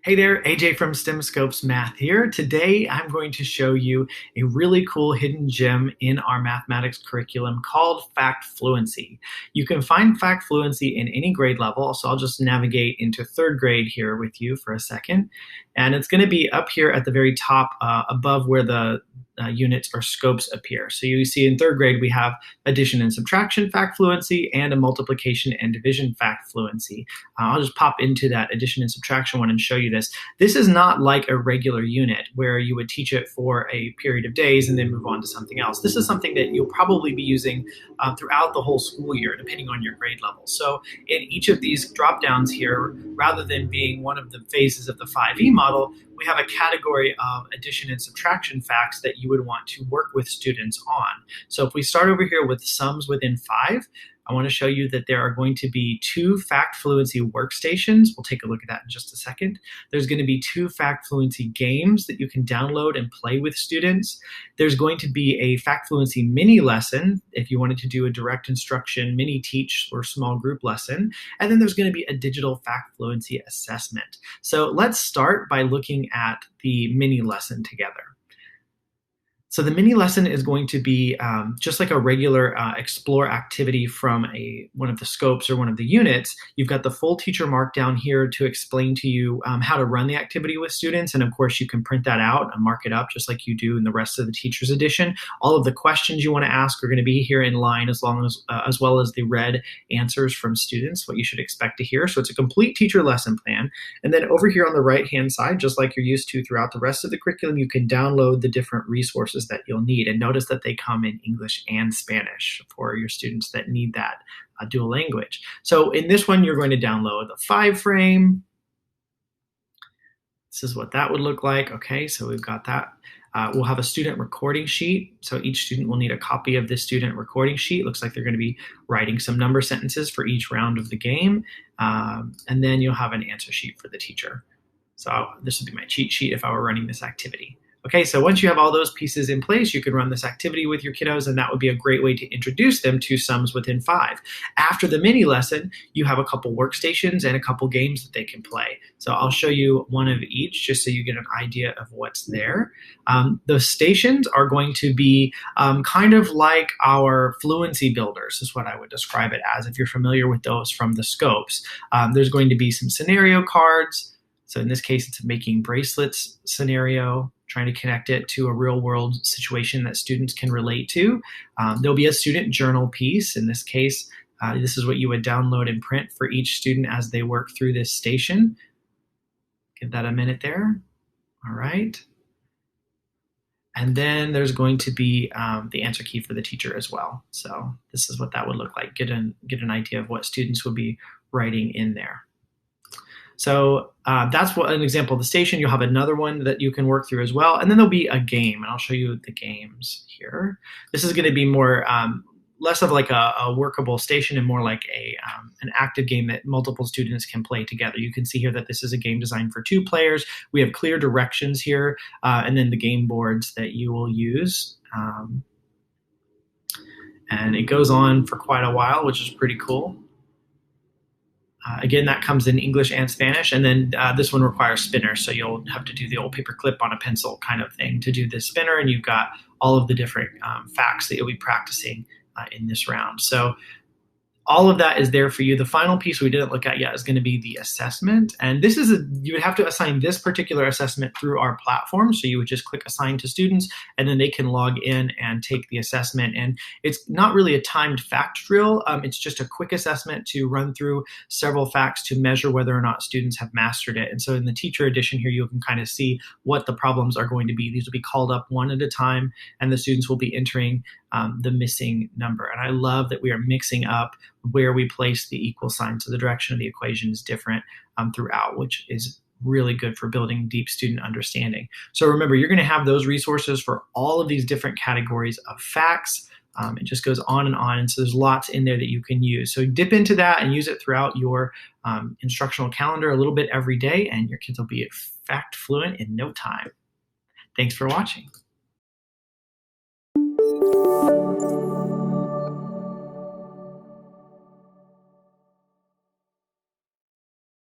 Hey there, AJ from STEMscopes Math here. Today I'm going to show you a really cool hidden gem in our mathematics curriculum called Fact Fluency. You can find Fact Fluency in any grade level, so I'll just navigate into third grade here with you for a second. And it's going to be up here at the very top above where the units or scopes appear. So you see in third grade we have addition and subtraction fact fluency and a multiplication and division fact fluency. I'll just pop into that addition and subtraction one and show you this. This is not like a regular unit where you would teach it for a period of days and then move on to something else. This is something that you'll probably be using throughout the whole school year, depending on your grade level. So in each of these drop downs here, rather than being one of the phases of the 5E model, we have a category of addition and subtraction facts that you would want to work with students on. So if we start over here with sums within 5, I want to show you that there are going to be 2 fact fluency workstations. We'll take a look at that in just a second. There's going to be 2 fact fluency games that you can download and play with students. There's going to be a fact fluency mini lesson if you wanted to do a direct instruction mini teach or small group lesson. And then there's going to be a digital fact fluency assessment. So let's start by looking at the mini lesson together. So the mini lesson is going to be just like a regular explore activity from one of the scopes or one of the units. You've got the full teacher markdown here to explain to you how to run the activity with students. And of course, you can print that out and mark it up just like you do in the rest of the teacher's edition. All of the questions you want to ask are going to be here in line as well as the red answers from students, what you should expect to hear. So it's a complete teacher lesson plan. And then over here on the right-hand side, just like you're used to throughout the rest of the curriculum, you can download the different resources that you'll need. And notice that they come in English and Spanish for your students that need that dual language. So in this one, you're going to download the 5 frame. This is what that would look like. Okay, so we've got that. We'll have a student recording sheet. So each student will need a copy of this student recording sheet. Looks like they're going to be writing some number sentences for each round of the game. And then you'll have an answer sheet for the teacher. So this would be my cheat sheet if I were running this activity. Okay, so once you have all those pieces in place, you can run this activity with your kiddos, and that would be a great way to introduce them to sums within 5. After the mini lesson, you have a couple workstations and a couple games that they can play. So I'll show you one of each just so you get an idea of what's there. Those stations are going to be kind of like our fluency builders is what I would describe it as if you're familiar with those from the scopes. There's going to be some scenario cards. So in this case, it's a making bracelets scenario, trying to connect it to a real world situation that students can relate to. There'll be a student journal piece. In this case, this is what you would download and print for each student as they work through this station. Give that a minute there. All right. And then there's going to be the answer key for the teacher as well. So this is what that would look like. Get an idea of what students would be writing in there. So that's an example of the station. You'll have another one that you can work through as well. And then there'll be a game, and I'll show you the games here. This is going to be more less of like a workable station and more like an active game that multiple students can play together. You can see here that this is a game designed for 2 players. We have clear directions here, and then the game boards that you will use. And it goes on for quite a while, which is pretty cool. Again, that comes in English and Spanish, and then this one requires spinners, so you'll have to do the old paper clip on a pencil kind of thing to do this spinner, and you've got all of the different facts that you'll be practicing in this round. So all of that is there for you. The final piece we didn't look at yet is going to be the assessment. And this is you would have to assign this particular assessment through our platform. So you would just click assign to students, and then they can log in and take the assessment. And it's not really a timed fact drill. It's just a quick assessment to run through several facts to measure whether or not students have mastered it. And so in the teacher edition here, you can kind of see what the problems are going to be. These will be called up one at a time, and the students will be entering the missing number. And I love that we are mixing up where we place the equal sign. So the direction of the equation is different throughout, which is really good for building deep student understanding. So remember, you're going to have those resources for all of these different categories of facts. It just goes on. And so there's lots in there that you can use. So dip into that and use it throughout your instructional calendar a little bit every day, and your kids will be fact fluent in no time. Thanks for watching.